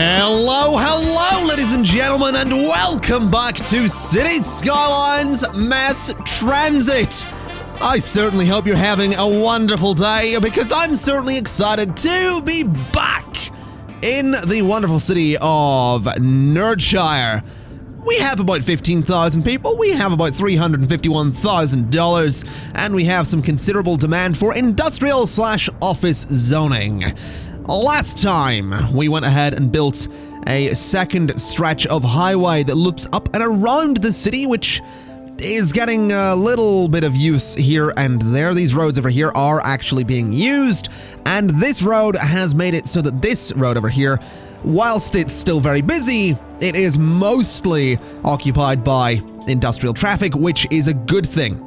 Hello, ladies and gentlemen, and welcome back to City Skylines Mass Transit. I certainly hope you're having a wonderful day, because I'm certainly excited to be back in the wonderful city of Nerdshire. We have about 15,000 people, we have about $351,000, and we have some considerable demand for industrial/office zoning. Last time, we went ahead and built a second stretch of highway that loops up and around the city, which is getting a little bit of use here and there. These roads over here are actually being used, and this road has made it so that this road over here, whilst it's still very busy, it is mostly occupied by industrial traffic, which is a good thing.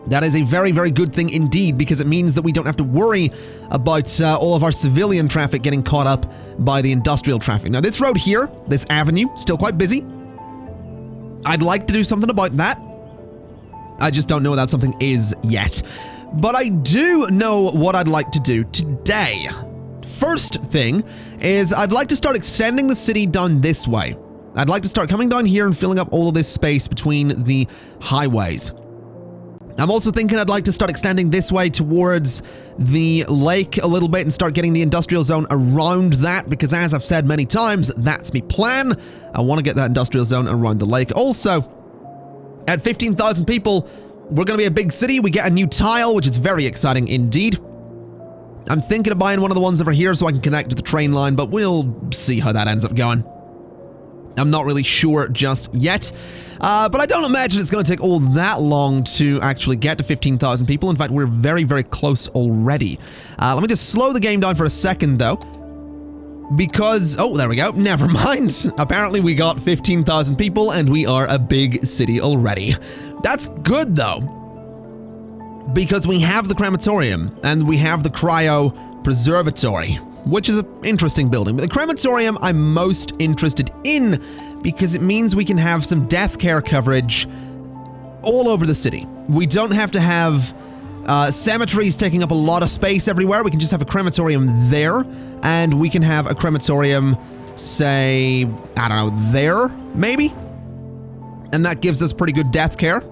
That is a very, very good thing indeed, because it means that we don't have to worry about all of our civilian traffic getting caught up by the industrial traffic. Now, this road here, this avenue, still quite busy. I'd like to do something about that. I just don't know what that something is yet. But I do know what I'd like to do today. First thing is I'd like to start extending the city down this way. I'd like to start coming down here and filling up all of this space between the highways. I'm also thinking I'd like to start extending this way towards the lake a little bit and start getting the industrial zone around that, because as I've said many times, that's my plan. I want to get that industrial zone around the lake. Also, at 15,000 people, we're going to be a big city. We get a new tile, which is very exciting indeed. I'm thinking of buying one of the ones over here so I can connect to the train line, but we'll see how that ends up going. I'm not really sure just yet, but I don't imagine it's going to take all that long to actually get to 15,000 people. In fact, we're very, very close already. Let me just slow the game down for a second, though, because, oh, there we go. Never mind. Apparently, we got 15,000 people, and we are a big city already. That's good, though, because we have the crematorium, and we have the cryo preservatory, which is an interesting building. But the crematorium I'm most interested in because it means we can have some death care coverage all over the city. We don't have to have cemeteries taking up a lot of space everywhere. We can just have a crematorium there, and we can have a crematorium, say, I don't know, there, maybe? And that gives us pretty good death care.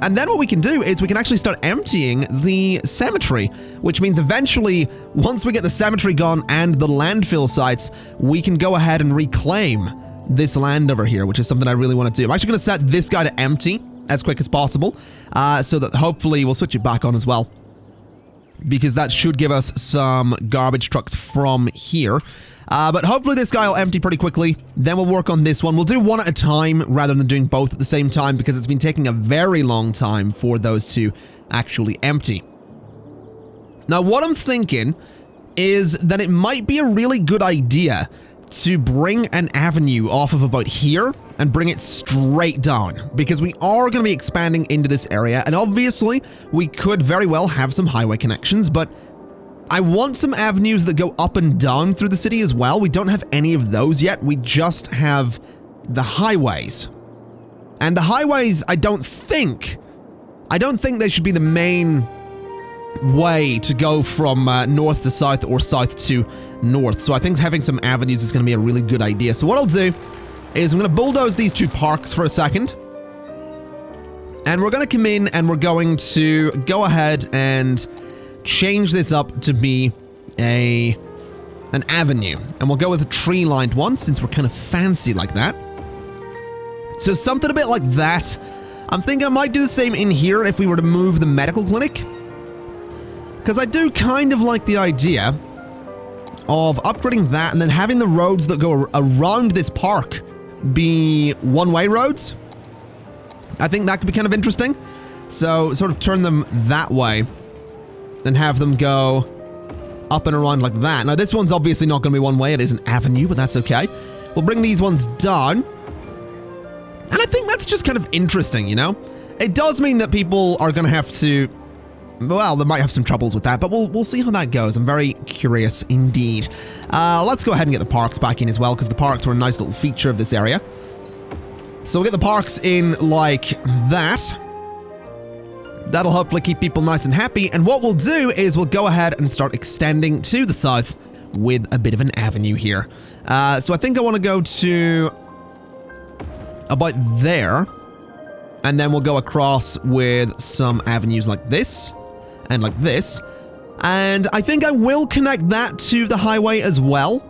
And then what we can do is we can actually start emptying the cemetery, which means eventually, once we get the cemetery gone and the landfill sites, we can go ahead and reclaim this land over here, which is something I really want to do. I'm actually going to set this guy to empty as quick as possible, so that hopefully we'll switch it back on as well, because that should give us some garbage trucks from here. But hopefully this guy will empty pretty quickly. Then we'll work on this one. We'll do one at a time rather than doing both at the same time, because it's been taking a very long time for those to actually empty. Now, what I'm thinking is that it might be a really good idea to bring an avenue off of about here and bring it straight down, because we are going to be expanding into this area, and obviously we could very well have some highway connections, but I want some avenues that go up and down through the city as well. We don't have any of those yet. We just have the highways. And the highways, I don't think they should be the main way to go from north to south or south to north. So I think having some avenues is going to be a really good idea. So what I'll do is I'm going to bulldoze these two parks for a second. And we're going to come in and we're going to go ahead and change this up to be an avenue, and we'll go with a tree-lined one since we're kind of fancy like that. So something a bit like that. I'm thinking I might do the same in here if we were to move the medical clinic, because I do kind of like the idea of upgrading that and then having the roads that go around this park be one-way roads. I think that could be kind of interesting. So sort of turn them that way, then have them go up and around like that. Now, this one's obviously not going to be one way. It is an avenue, but that's okay. We'll bring these ones down. And I think that's just kind of interesting, you know? It does mean that people are going to have to... Well, they might have some troubles with that, but we'll see how that goes. I'm very curious indeed. Let's go ahead and get the parks back in as well, because the parks were a nice little feature of this area. So we'll get the parks in like that. That'll hopefully keep people nice and happy. And what we'll do is we'll go ahead and start extending to the south with a bit of an avenue here. So I think I want to go to about there, and then we'll go across with some avenues like this, and like this. And I think I will connect that to the highway as well.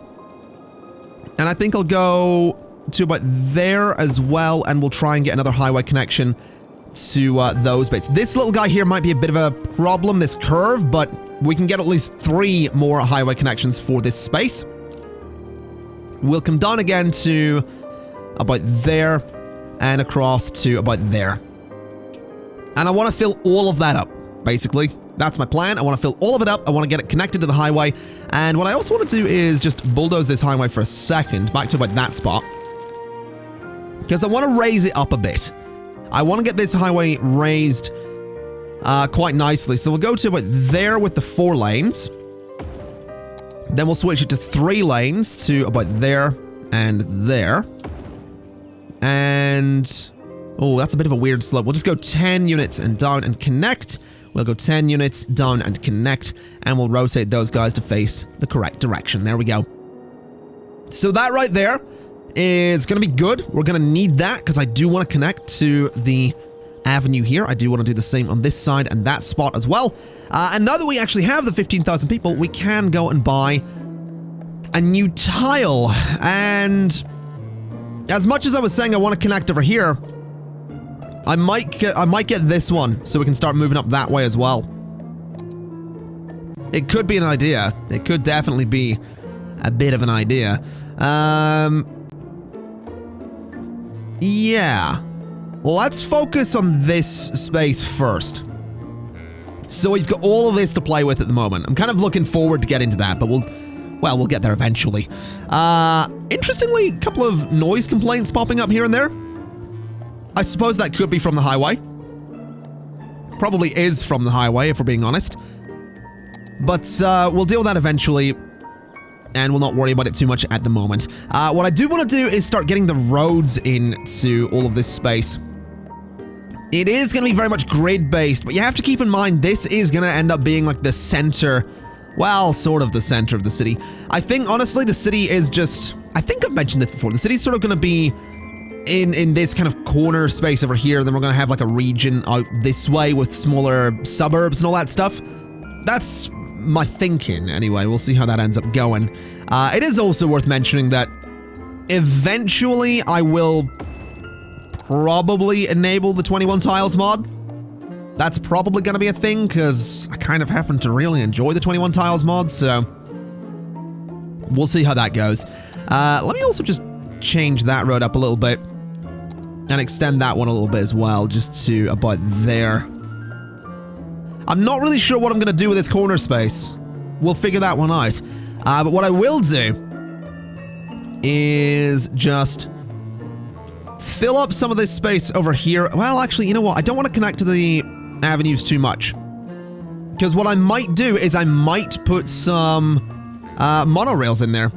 And I think I'll go to about there as well, and we'll try and get another highway connection to those bits. This little guy here might be a bit of a problem, this curve, but we can get at least 3 more highway connections for this space. We'll come down again to about there and across to about there. And I want to fill all of that up, basically. That's my plan. I want to fill all of it up. I want to get it connected to the highway. And what I also want to do is just bulldoze this highway for a second, back to about that spot. Because I want to raise it up a bit. I want to get this highway raised quite nicely. So we'll go to about there with the 4 lanes. Then we'll switch it to 3 lanes to about there and there. And... oh, that's a bit of a weird slope. We'll just go 10 units and down and connect. We'll go 10 units down and connect, and we'll rotate those guys to face the correct direction. There we go. So that right there is going to be good. We're going to need that because I do want to connect to the avenue here. I do want to do the same on this side and that spot as well. And now that we actually have the 15,000 people, we can go and buy a new tile. And as much as I was saying I want to connect over here, I might get this one so we can start moving up that way as well. It could be an idea. It could definitely be a bit of an idea. Yeah. Let's focus on this space first. So we've got all of this to play with at the moment. I'm kind of looking forward to get into that, but we'll get there eventually. Interestingly, a couple of noise complaints popping up here and there. I suppose that could be from the highway. Probably is from the highway, if we're being honest. But we'll deal with that eventually, and we'll not worry about it too much at the moment. What I do want to do is start getting the roads into all of this space. It is going to be very much grid-based, but you have to keep in mind this is going to end up being like the center, well, sort of the center of the city. I think, honestly, the city is just... I think I've mentioned this before. The city's sort of going to be in this kind of corner space over here, and then we're going to have like a region out this way with smaller suburbs and all that stuff. That's my thinking, anyway. We'll see how that ends up going. It is also worth mentioning that eventually I will probably enable the 21 tiles mod. That's probably going to be a thing, because I kind of happen to really enjoy the 21 tiles mod, so we'll see how that goes. Let me also just change that road up a little bit and extend that one a little bit as well, just to about there. I'm not really sure what I'm going to do with this corner space. We'll figure that one out. But what I will do is just fill up some of this space over here. Well, actually, you know what? I don't want to connect to the avenues too much. Because what I might do is I might put some monorails in there.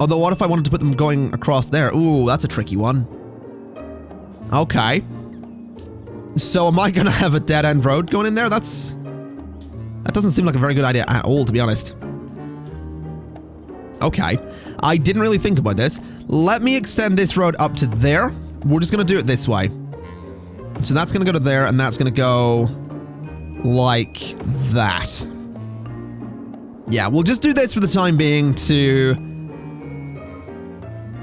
Although, what if I wanted to put them going across there? Ooh, that's a tricky one. Okay. So am I going to have a dead-end road going in there? That doesn't seem like a very good idea at all, to be honest. Okay. I didn't really think about this. Let me extend this road up to there. We're just going to do it this way. So that's going to go to there, and that's going to go like that. Yeah, we'll just do this for the time being to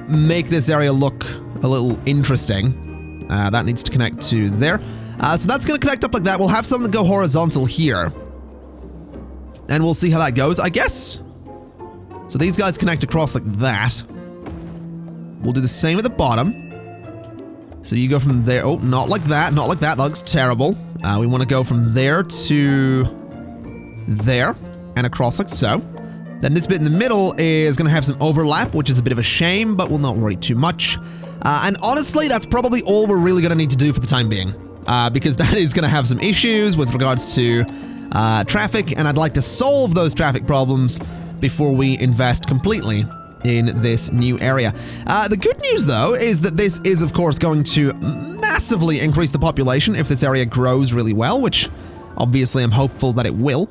make this area look a little interesting. That needs to connect to there. So that's going to connect up like that. We'll have something go horizontal here. And we'll see how that goes, I guess. So these guys connect across like that. We'll do the same at the bottom. So you go from there. Oh, not like that. Not like that. That looks terrible. We want to go from there to there and across like so. Then this bit in the middle is going to have some overlap, which is a bit of a shame, but we'll not worry too much. And honestly, that's probably all we're really going to need to do for the time being, because that is going to have some issues with regards to traffic, and I'd like to solve those traffic problems before we invest completely in this new area. The good news, though, is that this is, of course, going to massively increase the population if this area grows really well, which obviously I'm hopeful that it will.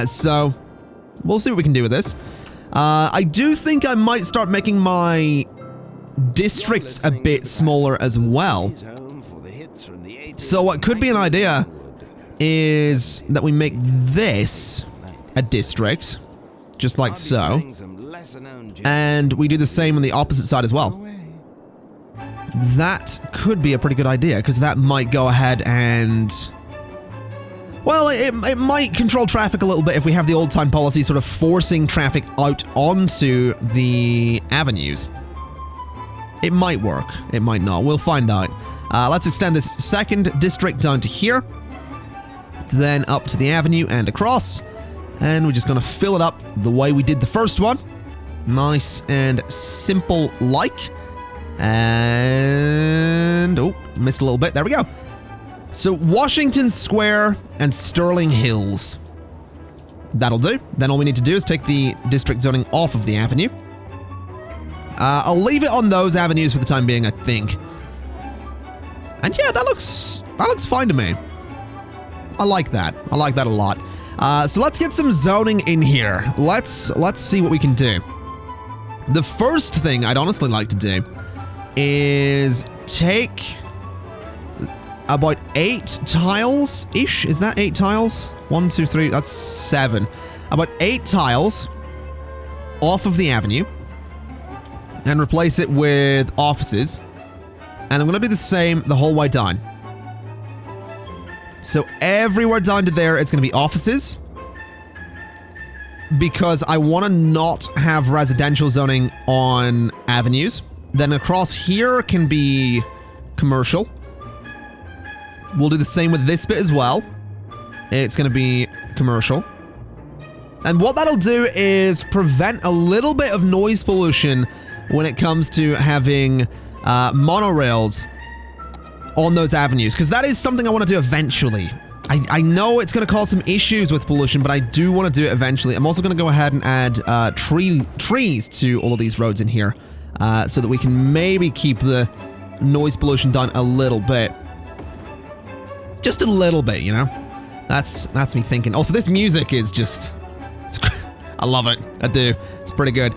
So we'll see what we can do with this. I do think I might start making my districts a bit smaller as well. So what could be an idea is that we make this a district, just like so, and we do the same on the opposite side as well. That could be a pretty good idea, because that might go ahead and... Well, it might control traffic a little bit if we have the old-time policy sort of forcing traffic out onto the avenues. It might work. It might not. We'll find out. Let's extend this second district down to here, then up to the avenue and across, and we're just going to fill it up the way we did the first one. Nice and simple like. And... oh, missed a little bit. There we go. So, Washington Square and Sterling Hills. That'll do. Then all we need to do is take the district zoning off of the avenue. I'll leave it on those avenues for the time being, I think. And yeah, that looks fine to me. I like that. I like that a lot. So let's get some zoning in here. Let's see what we can do. The first thing I'd honestly like to do is take about 8 tiles-ish. Is that 8 tiles? 1, 2, 3, that's 7. About 8 tiles off of the avenue and replace it with offices. And I'm going to do the same the whole way down. So everywhere down to there, it's going to be offices. Because I want to not have residential zoning on avenues. Then across here can be commercial. We'll do the same with this bit as well. It's going to be commercial. And what that'll do is prevent a little bit of noise pollution when it comes to having monorails on those avenues, because that is something I want to do eventually. I know it's going to cause some issues with pollution, but I do want to do it eventually. I'm also going to go ahead and add trees to all of these roads in here, so that we can maybe keep the noise pollution down a little bit. Just a little bit, you know? That's me thinking. Also, this music is just... I love it. I do. It's pretty good.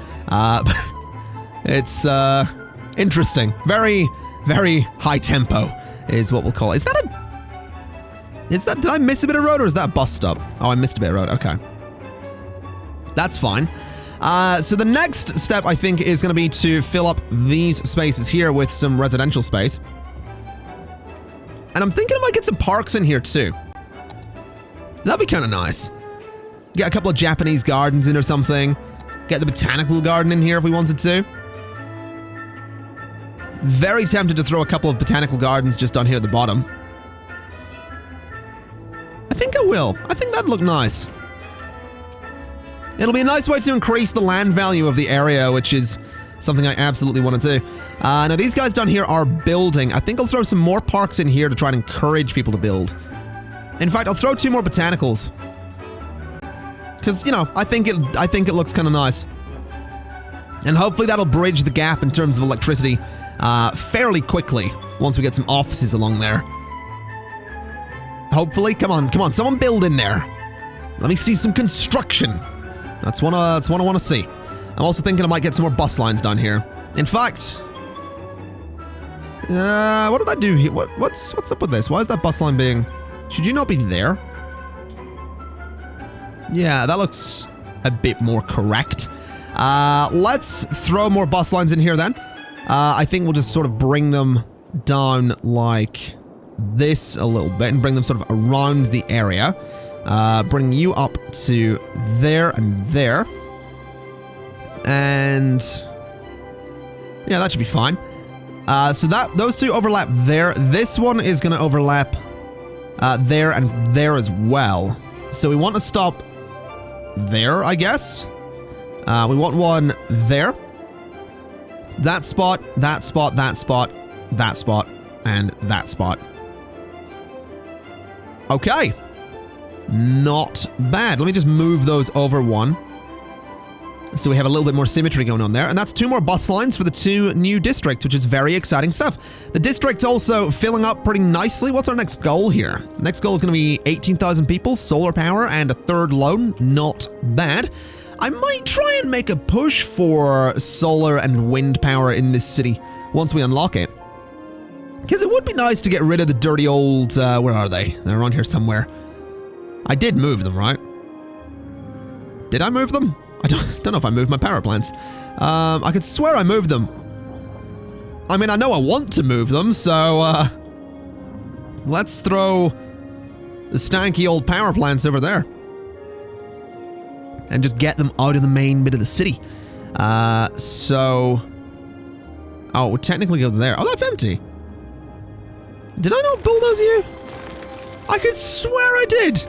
It's interesting. Very, very high tempo is what we'll call it. Did I miss a bit of road, or is that a bus stop? Oh, I missed a bit of road. Okay. That's fine. So the next step, I think, is going to be to fill up these spaces here with some residential space. And I'm thinking I might get some parks in here, too. That'd be kind of nice. Get a couple of Japanese gardens in or something. Get the botanical garden in here if we wanted to. Very tempted to throw a couple of botanical gardens just down here at the bottom. I think I will. I think that'd look nice. It'll be a nice way to increase the land value of the area, which is something I absolutely want to do. Now, these guys down here are building. I think I'll throw some more parks in here to try and encourage people to build. In fact, I'll throw 2 more botanicals. Because, you know, I think it looks kind of nice. And hopefully that'll bridge the gap in terms of electricity fairly quickly once we get some offices along there. Hopefully. Come on, someone build in there. Let me see some construction. That's what I want to see. I'm also thinking I might get some more bus lines down here. In fact, what did I do here? What's up with this? Why is that bus line being... Should you not be there? Yeah, that looks a bit more correct. Let's throw more bus lines in here then. I think we'll just sort of bring them down like this a little bit and bring them sort of around the area. Bring you up to there and there. And yeah, that should be fine. So those 2 overlap there. This one is going to overlap there and there as well. So we want to stop there, I guess. We want one there. That spot, that spot, that spot, that spot, and that spot. Okay. Not bad. Let me just move those over one. So we have a little bit more symmetry going on there. And that's 2 more bus lines for the 2 new districts, which is very exciting stuff. The district's also filling up pretty nicely. What's our next goal here? Next goal is going to be 18,000 people, solar power, and a 3rd loan. Not bad. I might try and make a push for solar and wind power in this city once we unlock it. Because it would be nice to get rid of the dirty old, where are they? They're around here somewhere. I did move them, right? Did I move them? I don't know if I moved my power plants. I could swear I moved them. I mean, I know I want to move them, so, let's throw the stanky old power plants over there. And just get them out of the main bit of the city. So... Oh, we'll technically go there. Oh, that's empty. Did I not bulldoze you? I could swear I did.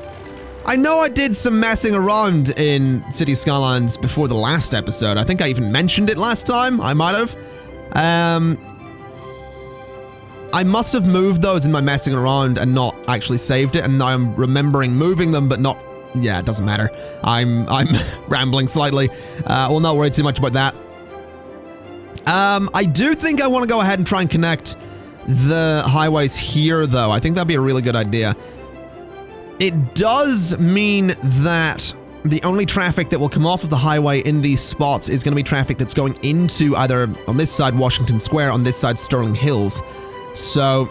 I know I did some messing around in City Skylines before the last episode. I think I even mentioned it last time. I might have. I must have moved those in my messing around and not actually saved it, and now I'm remembering moving them, but not... Yeah, it doesn't matter. I'm rambling slightly. We'll not worry too much about that. I do think I want to go ahead and try and connect the highways here, though. I think that'd be a really good idea. It does mean that the only traffic that will come off of the highway in these spots is going to be traffic that's going into either on this side Washington Square, on this side Sterling Hills. So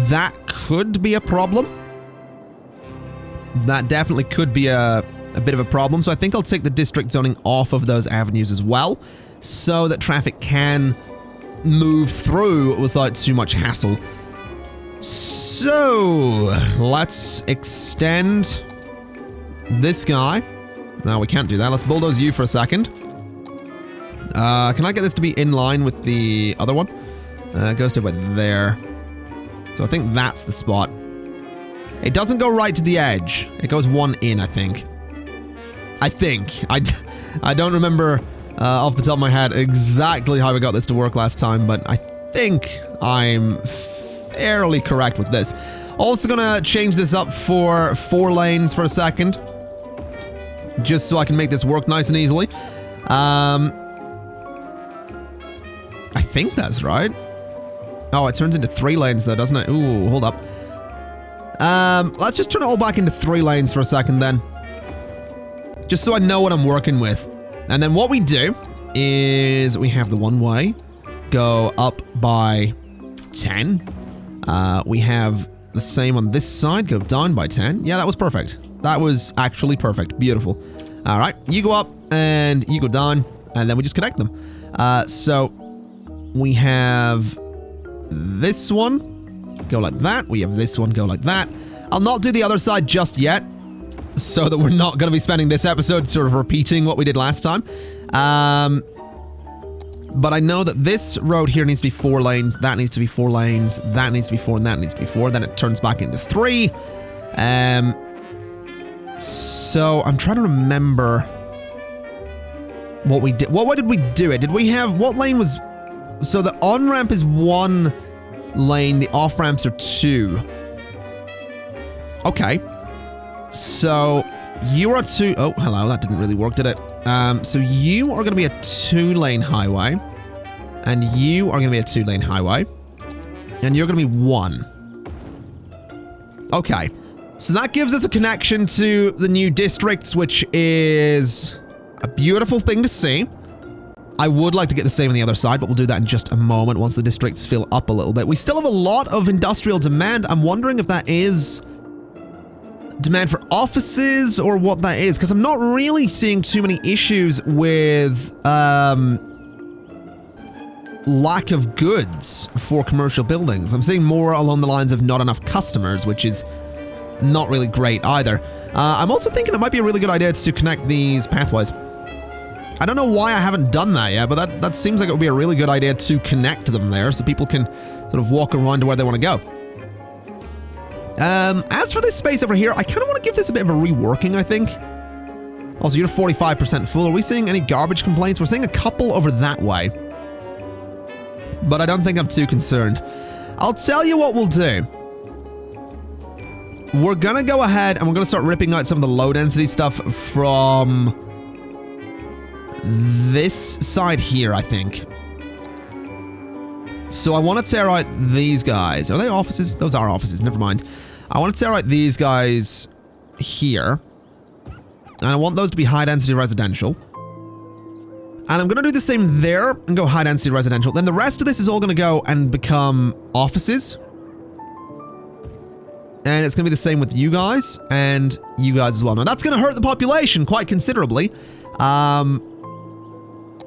that could be a problem. That definitely could be a bit of a problem. So I think I'll take the district zoning off of those avenues as well, so that traffic can move through without too much hassle. So let's extend this guy. No, we can't do that. Let's bulldoze you for a second. Can I get this to be in line with the other one? It goes to about there. So I think that's the spot. It doesn't go right to the edge. It goes one in, I think. I don't remember off the top of my head exactly how we got this to work last time, but I think I'm fairly correct with this. Also gonna change this up for 4 lanes for a second, just so I can make this work nice and easily. I think that's right. Oh, it turns into 3 lanes though, doesn't it? Ooh, hold up. Let's just turn it all back into 3 lanes for a second then. Just so I know what I'm working with. And then what we do is we have the one-way go up by 10. We have the same on this side, go down by 10. Yeah, that was perfect. That was actually perfect. Beautiful. All right, you go up and you go down, and then we just connect them. So we have this one go like that. We have this one go like that. I'll not do the other side just yet, so that we're not going to be spending this episode sort of repeating what we did last time. But I know that this road here needs to be 4 lanes, that needs to be 4 lanes, that needs to be 4, and that needs to be 4. Then it turns back into 3. So I'm trying to remember what we did. What did we do it? Did we have, what lane was, so the on-ramp is 1 lane, the off-ramps are 2. Okay. So you are 2, oh, hello, that didn't really work, did it? So you are going to be a 2-lane highway, and you are going to be a 2-lane highway, and you're going to be 1. Okay, so that gives us a connection to the new districts, which is a beautiful thing to see. I would like to get the same on the other side, but we'll do that in just a moment once the districts fill up a little bit. We still have a lot of industrial demand. I'm wondering if that is demand for offices or what that is, because I'm not really seeing too many issues with lack of goods for commercial buildings. I'm seeing more along the lines of not enough customers, which is not really great either. I'm also thinking it might be a really good idea to connect these pathways. I don't know why I haven't done that yet, but that seems like it would be a really good idea to connect them there so people can sort of walk around to where they want to go. As for this space over here, I kind of want to give this a bit of a reworking, I think. Also, you're 45% full. Are we seeing any garbage complaints? We're seeing a couple over that way, but I don't think I'm too concerned. I'll tell you what we'll do. We're going to go ahead and we're going to start ripping out some of the low density stuff from this side here, I think. So I want to tear out these guys. Are they offices? Those are offices. Never mind. I want to tear out these guys here. And I want those to be high-density residential. And I'm going to do the same there and go high-density residential. Then the rest of this is all going to go and become offices. And it's going to be the same with you guys and you guys as well. Now, that's going to hurt the population quite considerably.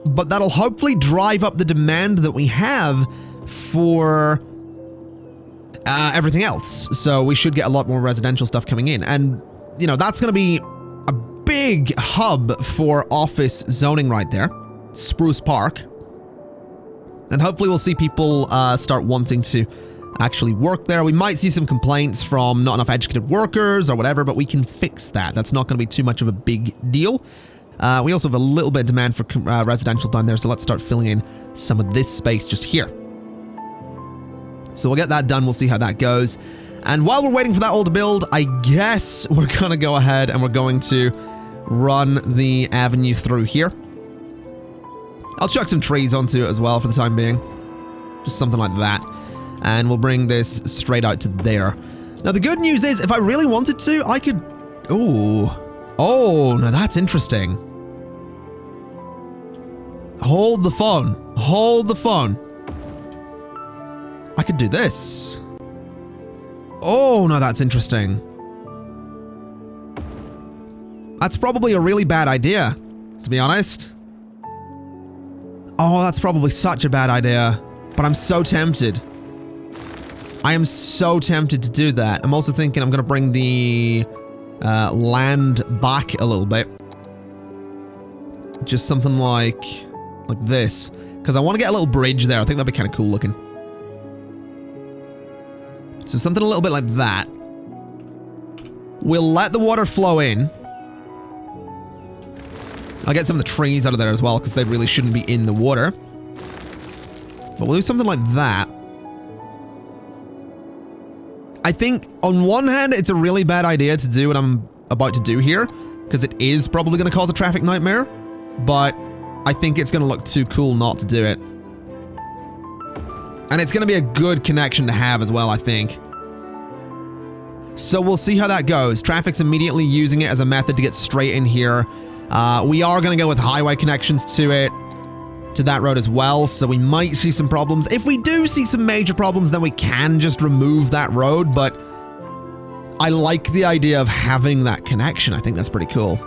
But that'll hopefully drive up the demand that we have for everything else. So we should get a lot more residential stuff coming in. And, you know, that's going to be a big hub for office zoning right there. Spruce Park. And hopefully we'll see people start wanting to actually work there. We might see some complaints from not enough educated workers or whatever, but we can fix that. That's not going to be too much of a big deal. We also have a little bit of demand for residential down there, so let's start filling in some of this space just here. So we'll get that done. We'll see how that goes. And while we're waiting for that all to build, I guess we're going to go ahead and we're going to run the avenue through here. I'll chuck some trees onto it as well for the time being. Just something like that. And we'll bring this straight out to there. Now, the good news is, if I really wanted to, I could... Ooh. Oh, now that's interesting. Hold the phone. Hold the phone. I could do this. Oh, no, that's interesting. That's probably a really bad idea, to be honest. Oh, that's probably such a bad idea. But I'm so tempted. I am so tempted to do that. I'm also thinking I'm going to bring the land back a little bit. Just something like this. Because I want to get a little bridge there. I think that'd be kind of cool looking. So something a little bit like that. We'll let the water flow in. I'll get some of the trees out of there as well, because they really shouldn't be in the water. But we'll do something like that. I think, on one hand, it's a really bad idea to do what I'm about to do here, because it is probably going to cause a traffic nightmare, but I think it's going to look too cool not to do it. And it's going to be a good connection to have as well, I think. So we'll see how that goes. Traffic's immediately using it as a method to get straight in here. We are going to go with highway connections to it, to that road as well, so we might see some problems. If we do see some major problems, then we can just remove that road, but I like the idea of having that connection. I think that's pretty cool.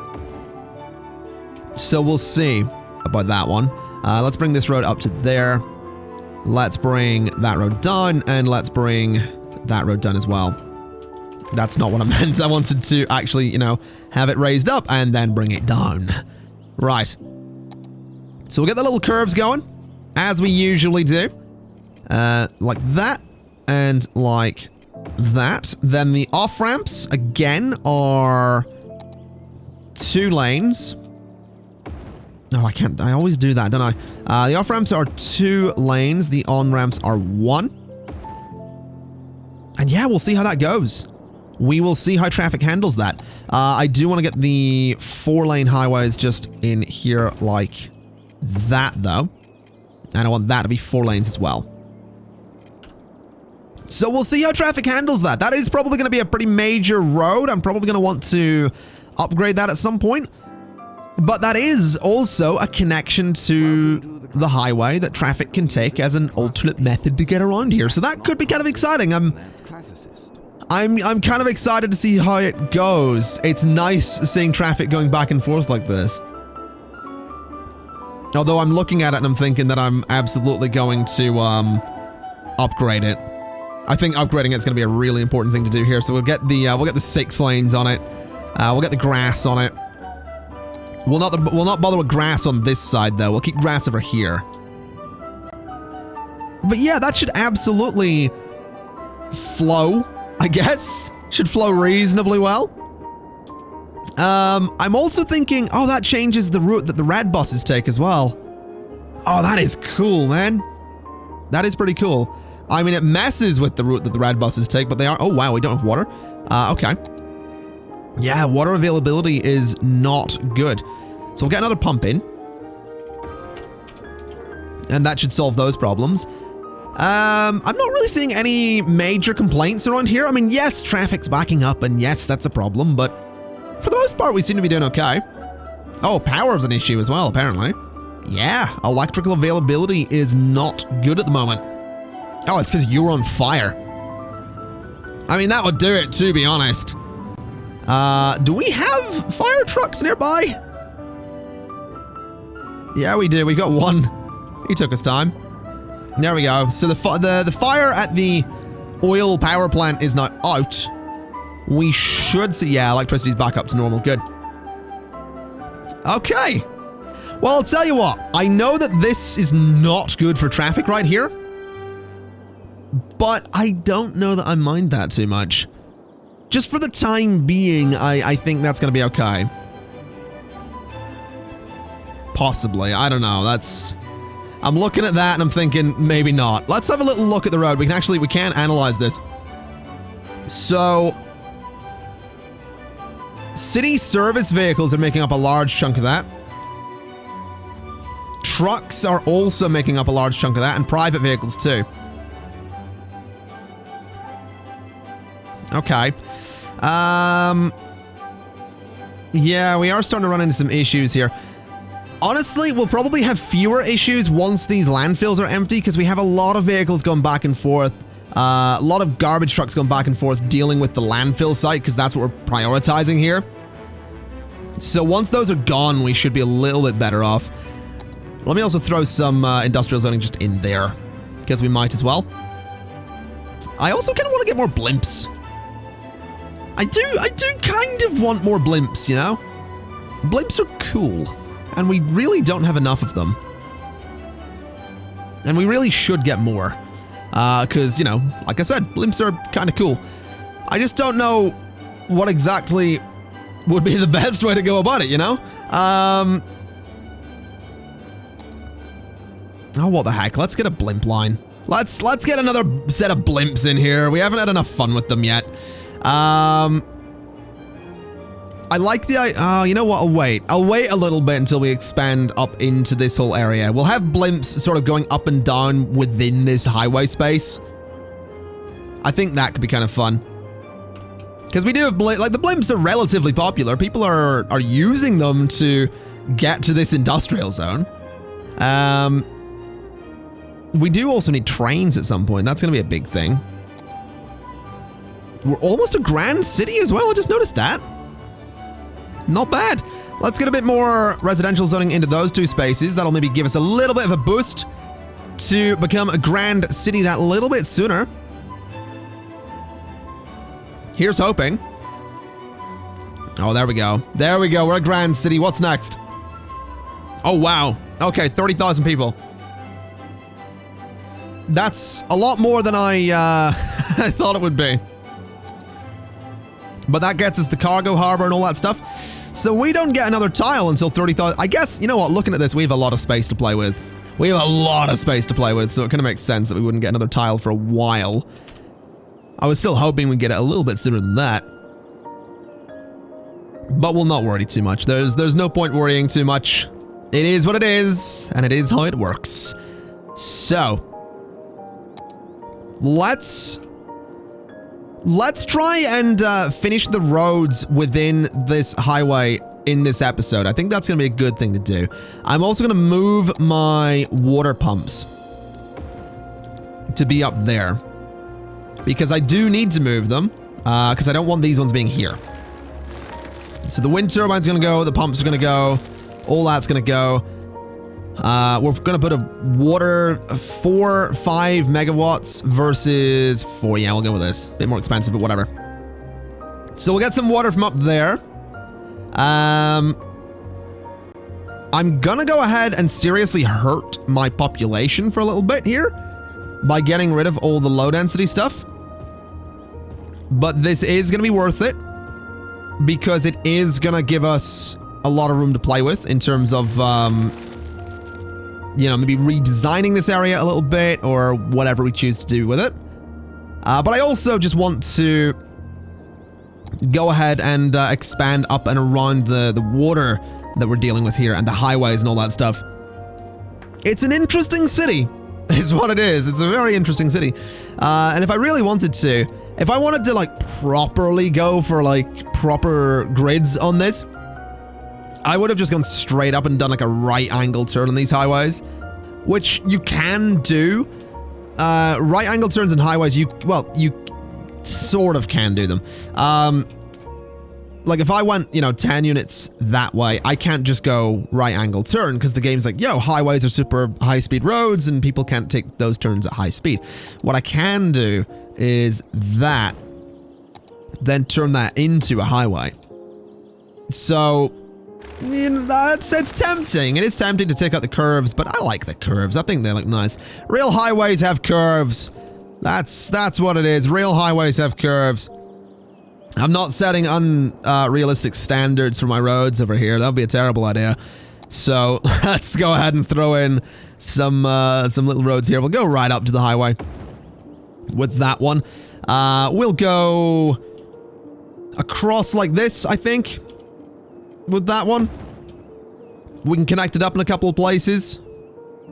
So we'll see about that one. Let's bring this road up to there. Let's bring that road down, and let's bring that road down as well. That's not what I meant. I wanted to actually, you know, have it raised up and then bring it down. Right. So we'll get the little curves going, as we usually do. Like that, and like that. Then the off-ramps, again, are 2 lanes. No, I can't. I always do that, don't I? The off-ramps are 2 lanes. The on-ramps are 1. And yeah, we'll see how that goes. We will see how traffic handles that. I do want to get the 4-lane highways just in here like that, though. And I want that to be 4 lanes as well. So we'll see how traffic handles that. That is probably going to be a pretty major road. I'm probably going to want to upgrade that at some point. But that is also a connection to the highway that traffic can take as an alternate method to get around here. So that could be kind of exciting. I'm kind of excited to see how it goes. It's nice seeing traffic going back and forth like this. Although I'm looking at it and I'm thinking that I'm absolutely going to upgrade it. I think upgrading it's going to be a really important thing to do here. So we'll get the 6 lanes on it. We'll get the grass on it. We'll not bother with grass on this side though. We'll keep grass over here. But yeah, that should absolutely flow, I guess. Should flow reasonably well. I'm also thinking, oh, that changes the route that the rad buses take as well. Oh, that is cool, man. That is pretty cool. I mean, it messes with the route that the rad buses take, but they are... Oh, wow, we don't have water. Okay. Yeah, water availability is not good. So we'll get another pump in. And that should solve those problems. I'm not really seeing any major complaints around here. I mean, yes, traffic's backing up, and yes, that's a problem, but for the most most part, we seem to be doing okay. Oh, power's an issue as well, apparently. Yeah, electrical availability is not good at the moment. Oh, it's because you're on fire. I mean, that would do it, to be honest. Do we have fire trucks nearby? Yeah, we do. We got one. He took his time. There we go. So the fire at the oil power plant is not out. We should see, yeah, electricity's back up to normal. Good. Okay. Well, I'll tell you what. I know that this is not good for traffic right here, but I don't know that I mind that too much. Just for the time being, I think that's going to be okay. Possibly. I don't know. I'm looking at that and I'm thinking maybe not. Let's have a little look at the road. We can analyze this. So, city service vehicles are making up a large chunk of that. Trucks are also making up a large chunk of that, and private vehicles too. Okay. Yeah, we are starting to run into some issues here. Honestly, we'll probably have fewer issues once these landfills are empty, because we have a lot of vehicles going back and forth. A lot of garbage trucks going back and forth dealing with the landfill site, because that's what we're prioritizing here. So once those are gone, we should be a little bit better off. Let me also throw some industrial zoning just in there, because we might as well. I also kind of want to get more blimps. I do kind of want more blimps, you know? Blimps are cool, and we really don't have enough of them. And we really should get more, because, you know, like I said, blimps are kind of cool. I just don't know what exactly would be the best way to go about it, you know? Oh, what the heck? Let's get a blimp line. Let's get another set of blimps in here. We haven't had enough fun with them yet. I like the, you know what? I'll wait a little bit until we expand up into this whole area. We'll have blimps sort of going up and down within this highway space. I think that could be kind of fun. Because we do have, like, the blimps are relatively popular. People are using them to get to this industrial zone. We do also need trains at some point. That's going to be a big thing. We're almost a grand city as well. I just noticed that. Not bad. Let's get a bit more residential zoning into those two spaces. That'll maybe give us a little bit of a boost to become a grand city that little bit sooner. Here's hoping. Oh, there we go. There we go. We're a grand city. What's next? Oh, wow. Okay, 30,000 people. That's a lot more than I I thought it would be. But that gets us the cargo harbor and all that stuff. So we don't get another tile until 30,000. I guess, you know what, looking at this, we have a lot of space to play with. We have a lot of space to play with, so it kind of makes sense that we wouldn't get another tile for a while. I was still hoping we'd get it a little bit sooner than that. But we'll not worry too much. There's no point worrying too much. It is what it is, and it is how it works. So, let's try and finish the roads within this highway in this episode. I think that's going to be a good thing to do. I'm also going to move my water pumps to be up there, because I do need to move them, because I don't want these ones being here. So the wind turbine's going to go, the pumps are going to go, all that's going to go. We're going to put a water 5 megawatts versus 4. Yeah, we'll go with this. A bit more expensive, but whatever. So we'll get some water from up there. I'm going to go ahead and seriously hurt my population for a little bit here by getting rid of all the low density stuff. But this is going to be worth it, because it is going to give us a lot of room to play with in terms of, you know, maybe redesigning this area a little bit or whatever we choose to do with it. But I also just want to go ahead and expand up and around the water that we're dealing with here and the highways and all that stuff. It's an interesting city, is what it is. It's a very interesting city. And if I really wanted to, If I wanted to, like, properly go for, like, proper grids on this, I would have just gone straight up and done, like, a right-angle turn on these highways, which you can do. Right-angle turns in highways, you sort of can do them. Like, if I went, you know, 10 units that way, I can't just go right-angle turn, because the game's like, yo, highways are super high-speed roads, and people can't take those turns at high speed. What I can do is that, then turn that into a highway. So, you know, it's tempting. It is tempting to take out the curves, but I like the curves. I think they look nice. Real highways have curves. That's what it is. Real highways have curves. I'm not setting unrealistic standards for my roads over here. That would be a terrible idea. So let's go ahead and throw in some little roads here. We'll go right up to the highway with that one. We'll go across like this, I think, with that one. We can connect it up in a couple of places.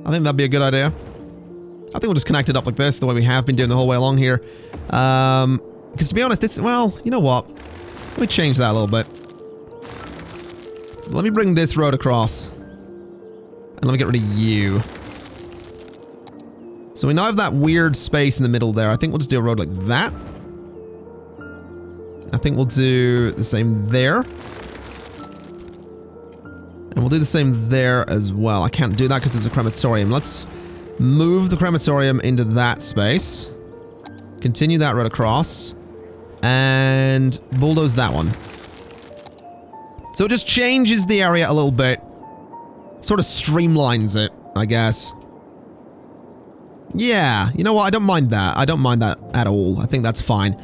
I think that'd be a good idea. I think we'll just connect it up like this, the way we have been doing the whole way along here. Because to be honest, it's, well, you know what? Let me change that a little bit. Let me bring this road across. And let me get rid of you. So we now have that weird space in the middle there. I think we'll just do a road like that. I think we'll do the same there. And we'll do the same there as well. I can't do that because there's a crematorium. Let's move the crematorium into that space. Continue that road across. And bulldoze that one. So it just changes the area a little bit. Sort of streamlines it, I guess. Yeah, you know what? I don't mind that. I don't mind that at all. I think that's fine.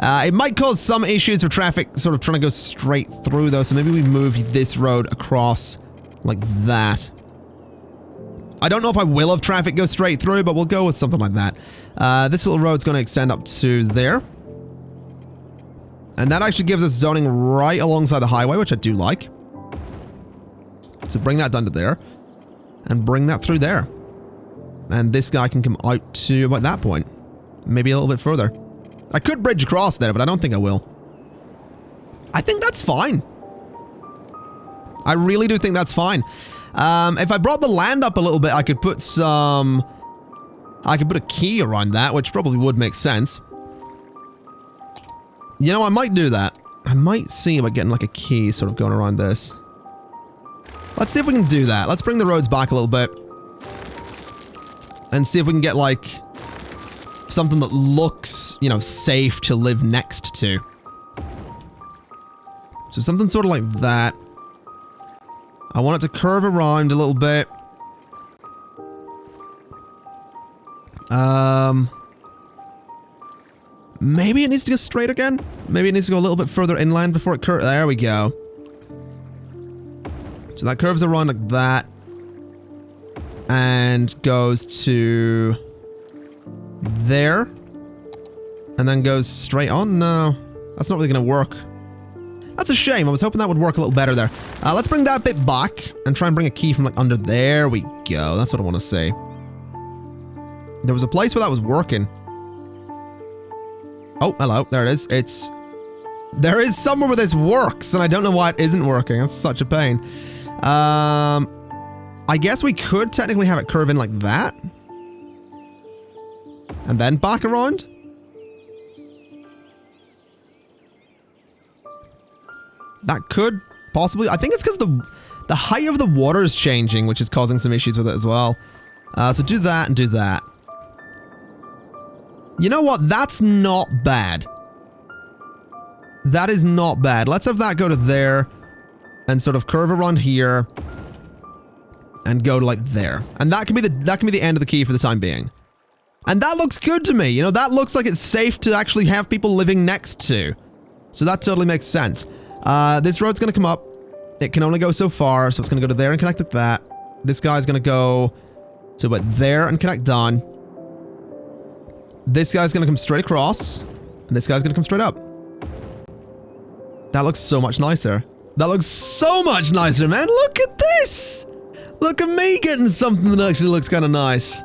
It might cause some issues with traffic sort of trying to go straight through, though, so maybe we move this road across like that. I don't know if I will have traffic go straight through, but we'll go with something like that. This little road's going to extend up to there. And that actually gives us zoning right alongside the highway, which I do like. So bring that down to there. And bring that through there. And this guy can come out to about that point. Maybe a little bit further. I could bridge across there, but I don't think I will. I think that's fine. I really do think that's fine. If I brought the land up a little bit, I could put some... I could put a key around that, which probably would make sense. You know, I might do that. I might see about getting like a key sort of going around this. Let's see if we can do that. Let's bring the roads back a little bit. And see if we can get like something that looks, you know, safe to live next to. So something sort of like that. I want it to curve around a little bit. Maybe it needs to go straight again? Maybe it needs to go a little bit further inland before it curves. There we go. So that curves around like that. And goes to... there. And then goes straight on. No, that's not really going to work. That's a shame. I was hoping that would work a little better there. Let's bring that bit back and try and bring a key from like under there. We go. That's what I want to say. There was a place where that was working. Oh, hello. There it is. There is somewhere where this works, and I don't know why it isn't working. That's such a pain. I guess we could technically have it curve in like that. And then back around. That could possibly... I think it's because the height of the water is changing, which is causing some issues with it as well. So do that and do that. You know what? That's not bad. That is not bad. Let's have that go to there and sort of curve around here and go to like there. And that can be the end of the key for the time being. And that looks good to me. You know, that looks like it's safe to actually have people living next to. So that totally makes sense. This road's going to come up. It can only go so far, so it's going to go to there and connect with that. This guy's going to go to about there and connect down. This guy's going to come straight across. And this guy's going to come straight up. That looks so much nicer. That looks so much nicer, man. Look at this. Look at me getting something that actually looks kind of nice.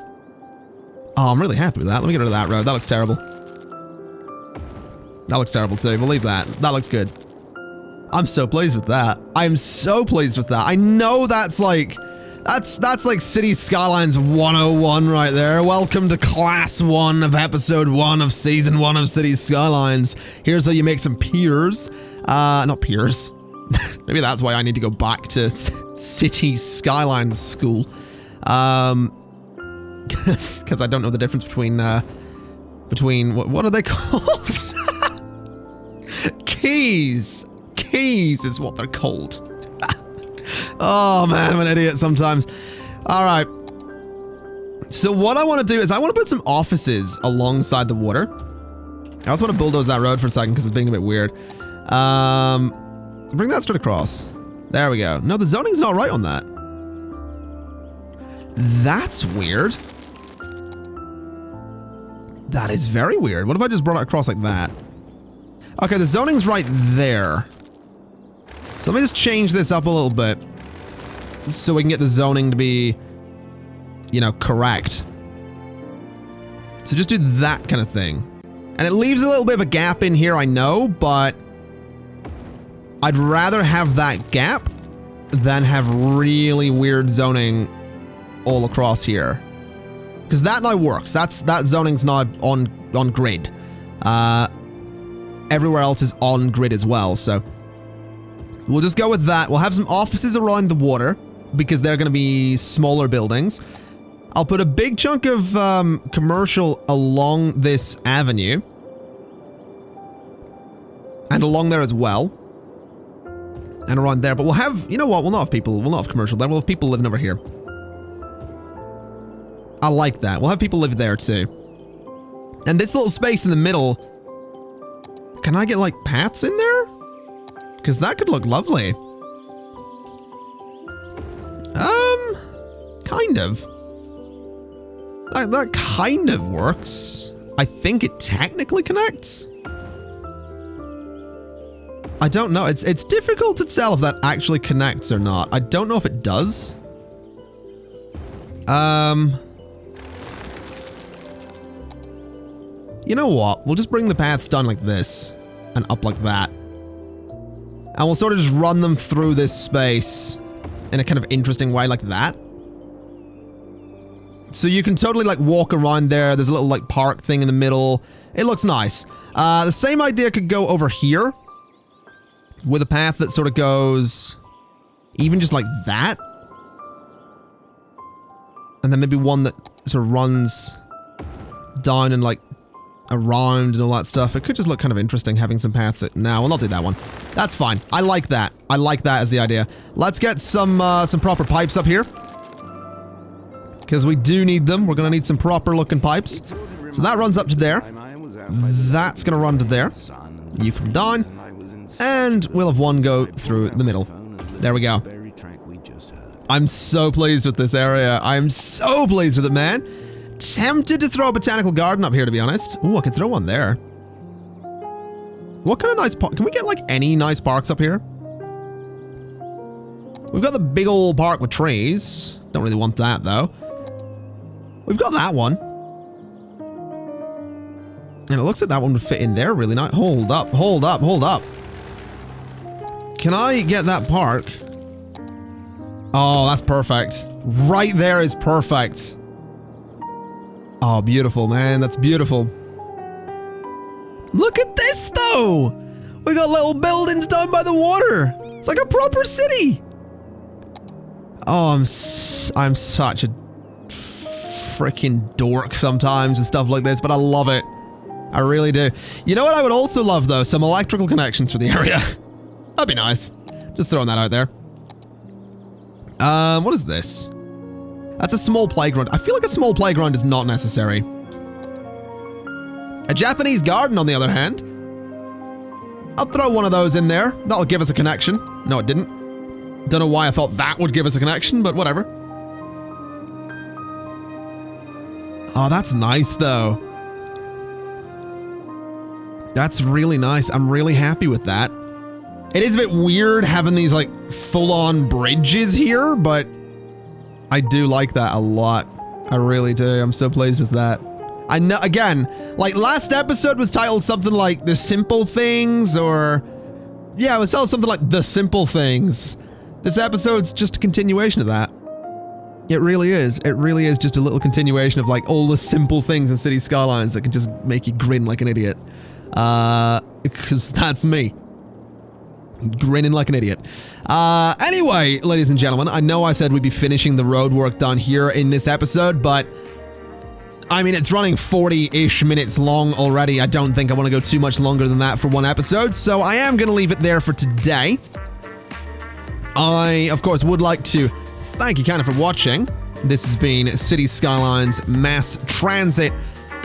Oh, I'm really happy with that. Let me get rid of that road. That looks terrible. That looks terrible too. Believe that. That looks good. I'm so pleased with that. I am so pleased with that. I know that's like... That's like City Skylines 101 right there. Welcome to Class 1 of Episode 1 of Season 1 of City Skylines. Here's how you make some piers. Not piers. Maybe that's why I need to go back to City Skylines school. Because I don't know the difference between what are they called? Keys. Keys is what they're called. Oh man, I'm an idiot sometimes. All right. So what I want to do is I want to put some offices alongside the water. I also want to bulldoze that road for a second because it's being a bit weird. Bring that straight across. There we go. No, the zoning's not right on that. That's weird. That is very weird. What if I just brought it across like that? Okay, the zoning's right there. So let me just change this up a little bit so we can get the zoning to be, you know, correct. So just do that kind of thing. And it leaves a little bit of a gap in here, I know, but I'd rather have that gap than have really weird zoning all across here. Because that now works. That zoning's now on grid. Everywhere else is on grid as well, so we'll just go with that. We'll have some offices around the water because they're going to be smaller buildings. I'll put a big chunk of commercial along this avenue. And along there as well. And around there. But we'll have, you know what, we'll not have people, we'll not have commercial there. We'll have people living over here. I like that. We'll have people live there too. And this little space in the middle, can I get like paths in there? Because that could look lovely. Kind of. That kind of works. I think it technically connects. I don't know. It's difficult to tell if that actually connects or not. I don't know if it does. You know what? We'll just bring the paths down like this and up like that. And we'll sort of just run them through this space in a kind of interesting way like that. So you can totally like walk around there. There's a little like park thing in the middle. It looks nice. The same idea could go over here with a path that sort of goes even just like that. And then maybe one that sort of runs down and like around and all that stuff. It could just look kind of interesting having some paths that... No, we'll not do that one. That's fine. I like that. I like that as the idea. Let's get some proper pipes up here. Because we do need them. We're going to need some proper looking pipes. So that runs up to there. That's going to run to there. You come down. And we'll have one go through the middle. There we go. I'm so pleased with this area. I'm so pleased with it, man. Tempted to throw a botanical garden up here, to be honest. Ooh, I could throw one there. What kind of nice park? Can we get like any nice parks up here? We've got the big old park with trees. Don't really want that though. We've got that one. And it looks like that one would fit in there really nice. Hold up, hold up, hold up. Can I get that park? Oh, that's perfect. Right there is perfect. Oh, beautiful, man. That's beautiful. Look at this, though. We got little buildings down by the water. It's like a proper city. Oh, I'm such a freaking dork sometimes with stuff like this, but I love it. I really do. You know what I would also love, though? Some electrical connections for the area. That'd be nice. Just throwing that out there. What is this? That's a small playground. I feel like a small playground is not necessary. A Japanese garden, on the other hand. I'll throw one of those in there. That'll give us a connection. No, it didn't. Don't know why I thought that would give us a connection, but whatever. Oh, that's nice, though. That's really nice. I'm really happy with that. It is a bit weird having these, like, full-on bridges here, but I do like that a lot. I really do. I'm so pleased with that. I know, again, like last episode was titled something like The Simple Things, or yeah, it was titled something like The Simple Things. This episode's just a continuation of that. It really is. It really is just a little continuation of like all the simple things in City Skylines that can just make you grin like an idiot. Because that's me. Grinning like an idiot. Anyway, ladies and gentlemen, I know I said we'd be finishing the road work done here in this episode, but I mean, it's running 40-ish minutes long already. I don't think I want to go too much longer than that for one episode, so I am going to leave it there for today. I, of course, would like to thank you kind of for watching. This has been City Skylines Mass Transit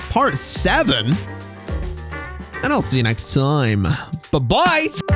Part 7, and I'll see you next time. Bye-bye!